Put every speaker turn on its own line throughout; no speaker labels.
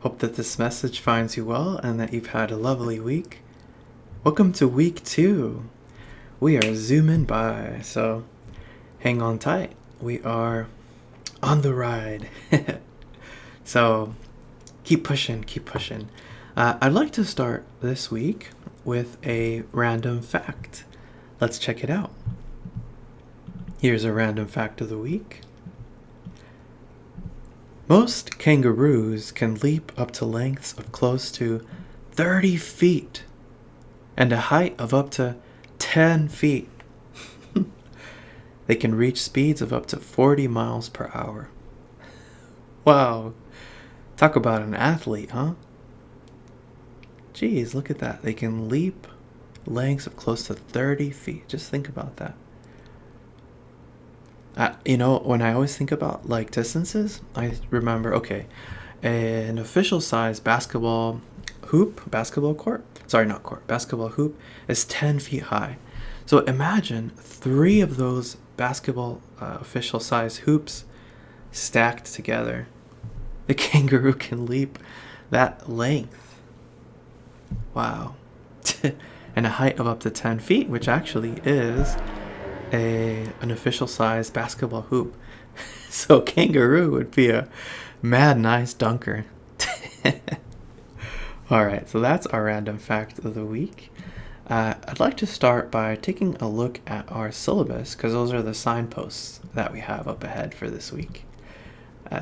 Hope that this message finds you well and that you've had a lovely week. Welcome to week 2. We are zooming by, so hang on tight. We are on the ride. So keep pushing, keep pushing. I'd like to start this week with a random fact. Let's check it out. Here's a random fact of the week. Most kangaroos can leap up to lengths of close to 30 feet and a height of up to 10 feet. They can reach speeds of up to 40 miles per hour. Wow. Talk about an athlete, huh? Geez, look at that. They can leap lengths of close to 30 feet. Just think about that. When I always think about like distances, I remember, okay, an official size basketball hoop is 10 feet high. So imagine 3 of those basketball official size hoops stacked together. The kangaroo can leap that length. Wow. And a height of up to 10 feet, which actually is an official size basketball hoop. So kangaroo would be a mad nice dunker. Alright, so that's our random fact of the week. I'd like to start by taking a look at our syllabus, because those are the signposts that we have up ahead for this week.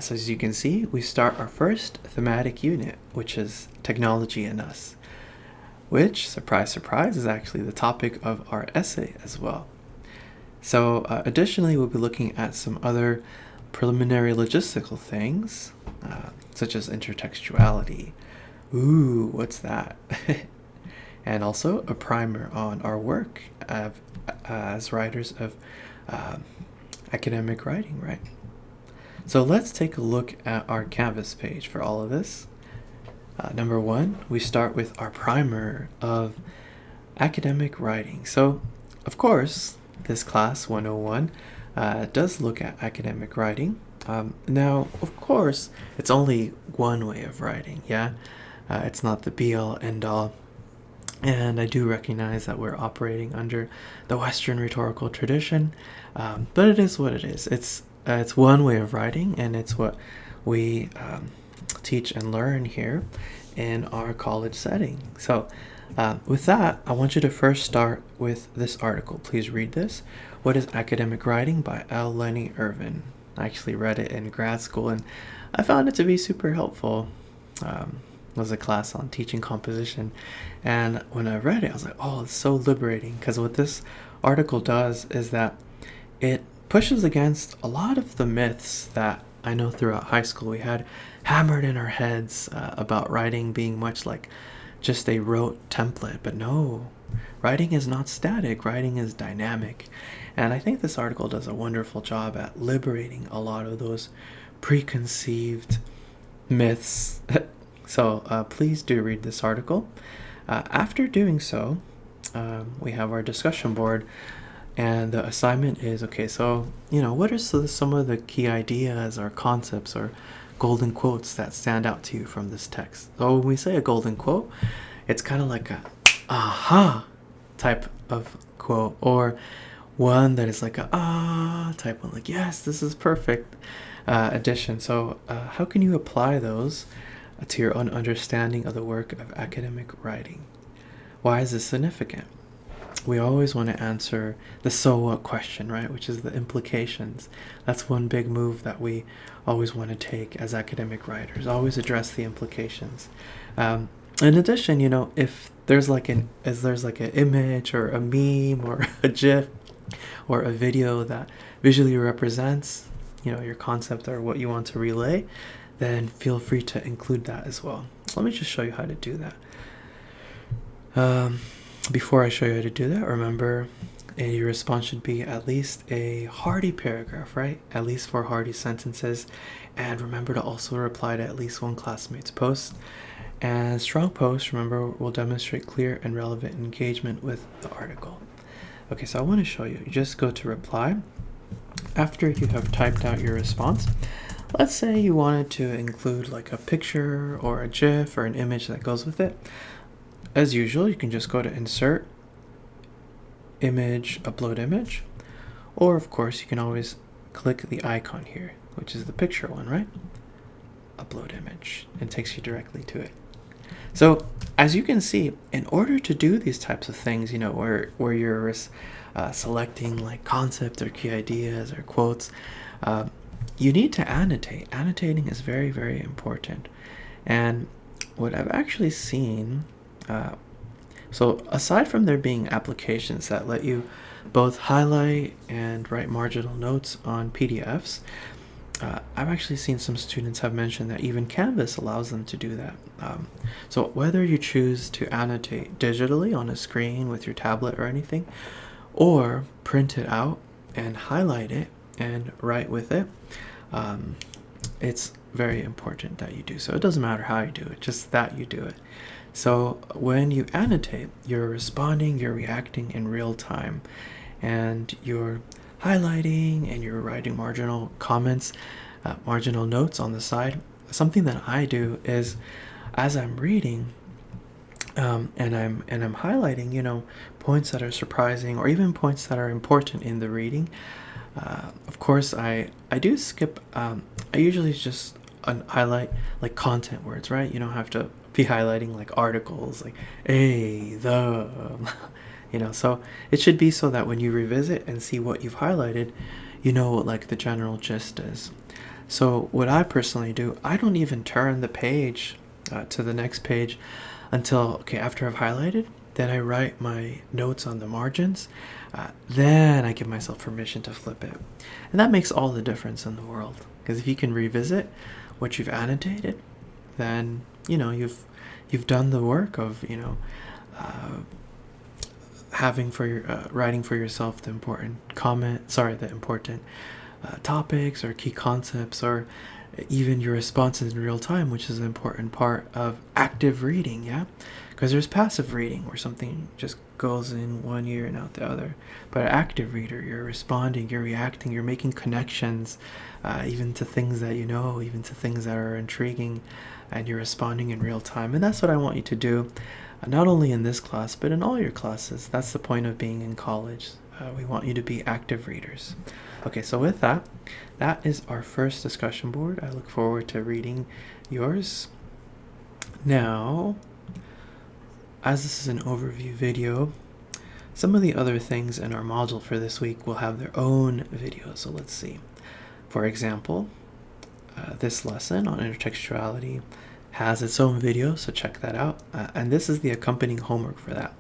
So as you can see, we start our first thematic unit, which is technology and us, which, surprise, surprise, is actually the topic of our essay as well. So additionally, we'll be looking at some other preliminary logistical things, such as intertextuality. Ooh, what's that? And also a primer on our work as writers of academic writing, right? So let's take a look at our Canvas page for all of this. Number 1, we start with our primer of academic writing. So, of course, this class 101 does look at academic writing. Now, of course, it's only one way of writing, yeah? It's not the be-all, end-all. And I do recognize that we're operating under the Western rhetorical tradition, but it is what it is. It's one way of writing, and it's what we teach and learn here in our college setting. So with that, I want you to first start with this article. Please read this. What is Academic Writing by L. Lenny Irvin? I actually read it in grad school, and I found it to be super helpful. It was a class on teaching composition, and when I read it, I was like, oh, it's so liberating, because what this article does is that it pushes against a lot of the myths that I know throughout high school we had hammered in our heads about writing being much like just a rote template. But no, writing is not static, writing is dynamic. And I think this article does a wonderful job at liberating a lot of those preconceived myths. So please do read this article. After doing so, we have our discussion board. And the assignment is, okay, so, what are some of the key ideas or concepts or golden quotes that stand out to you from this text? So when we say a golden quote, it's kind of like a aha type of quote, or one that is like a type one, like, yes, this is perfect addition. So how can you apply those to your own understanding of the work of academic writing? Why is this significant? We always want to answer the so what question, right? Which is the implications. That's one big move that we always want to take as academic writers. Always address the implications. In addition, if there's like an image or a meme or a GIF or a video that visually represents, your concept or what you want to relay, then feel free to include that as well. Let me just show you how to do that. Before I show you how to do that, remember your response should be at least a hearty paragraph, right? At least 4 hearty sentences. And remember to also reply to at least one classmate's post. And strong posts, remember, will demonstrate clear and relevant engagement with the article. Okay, so I want to show you. You just go to reply. After you have typed out your response, let's say you wanted to include like a picture or a GIF or an image that goes with it. As usual, you can just go to Insert, Image, Upload Image, or of course you can always click the icon here, which is the picture one, right? Upload image. It takes you directly to it. So as you can see, in order to do these types of things, you know, where you're selecting like concepts or key ideas or quotes, you need to annotate. Annotating is very, very important. And what I've actually seen, so aside from there being applications that let you both highlight and write marginal notes on PDFs, I've actually seen some students have mentioned that even Canvas allows them to do that. So whether you choose to annotate digitally on a screen with your tablet or anything, or print it out and highlight it and write with it, it's very important that you do so. It doesn't matter how you do it, just that you do it. So when you annotate, you're responding, you're reacting in real time, and you're highlighting and you're writing marginal comments, marginal notes on the side. Something that I do is, as I'm reading, and I'm highlighting, you know, points that are surprising or even points that are important in the reading. Of course, I do skip. I usually just highlight like content words, right? You don't have to be highlighting like articles, like a the. You know, so it should be so that when you revisit and see what you've highlighted, you know what like the general gist is. So what I personally do, I don't even turn the page to the next page until, okay, after I've highlighted, then I write my notes on the margins, then I give myself permission to flip it. And that makes all the difference in the world, because if you can revisit what you've annotated, then, you know, you've done the work of, you know, having for your writing for yourself the important topics or key concepts, or even your responses in real time, which is an important part of active reading. Yeah, because there's passive reading where something just goes in one ear and out the other, but an active reader, you're responding, you're reacting, you're making connections, even to things that you know, even to things that are intriguing, and you're responding in real time. And that's what I want you to do, not only in this class, but in all your classes. That's the point of being in college. We want you to be active readers. Okay, so with that, that is our first discussion board. I look forward to reading yours. Now, as this is an overview video, some of the other things in our module for this week will have their own video. So let's see. For example, this lesson on intertextuality has its own video, so check that out. And this is the accompanying homework for that.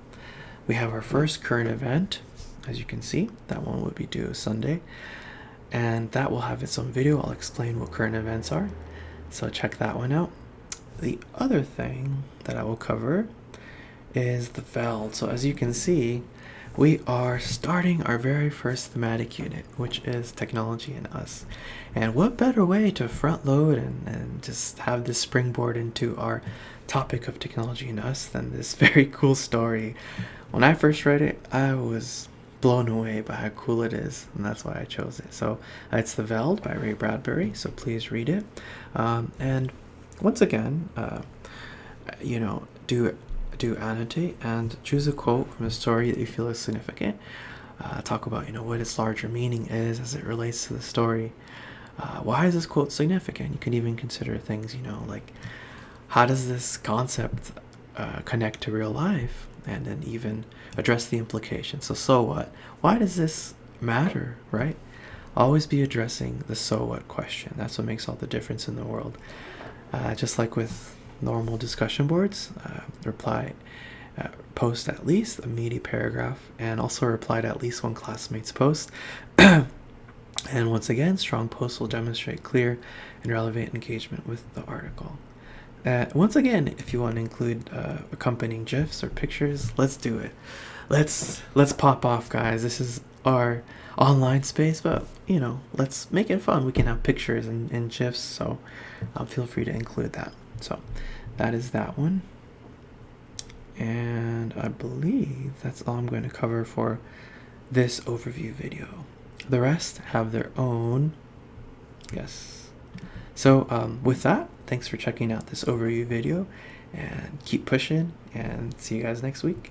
We have our first current event, as you can see. That one will be due Sunday, and that will have its own video. I'll explain what current events are, so check that one out. The other thing that I will cover is the VELD. So as you can see, we are starting our very first thematic unit, which is technology and us. And what better way to front load and just have this springboard into our topic of technology and us than this very cool story. When I first read it, I was blown away by how cool it is, and that's why I chose it. So it's The VELD by Ray Bradbury, so please read it. And once again, you know, do annotate and choose a quote from a story that you feel is significant. Talk about, you know, what its larger meaning is as it relates to the story. Why is this quote significant? You can even consider things, you know, like how does this concept connect to real life, and then even address the implications. So what? Why does this matter, right? Always be addressing the so what question. That's what makes all the difference in the world. Just like with normal discussion boards, post at least a meaty paragraph, and also reply to at least one classmate's post. And once again, strong posts will demonstrate clear and relevant engagement with the article. Once again, if you want to include accompanying GIFs or pictures, let's do it. Let's pop off, guys. This is our online space, but you know, let's make it fun. We can have pictures and GIFs, so feel free to include that. So that is that one. And I believe that's all I'm going to cover for this overview video. The rest have their own, yes, So with that, thanks for checking out this overview video, and keep pushing, and see you guys next week.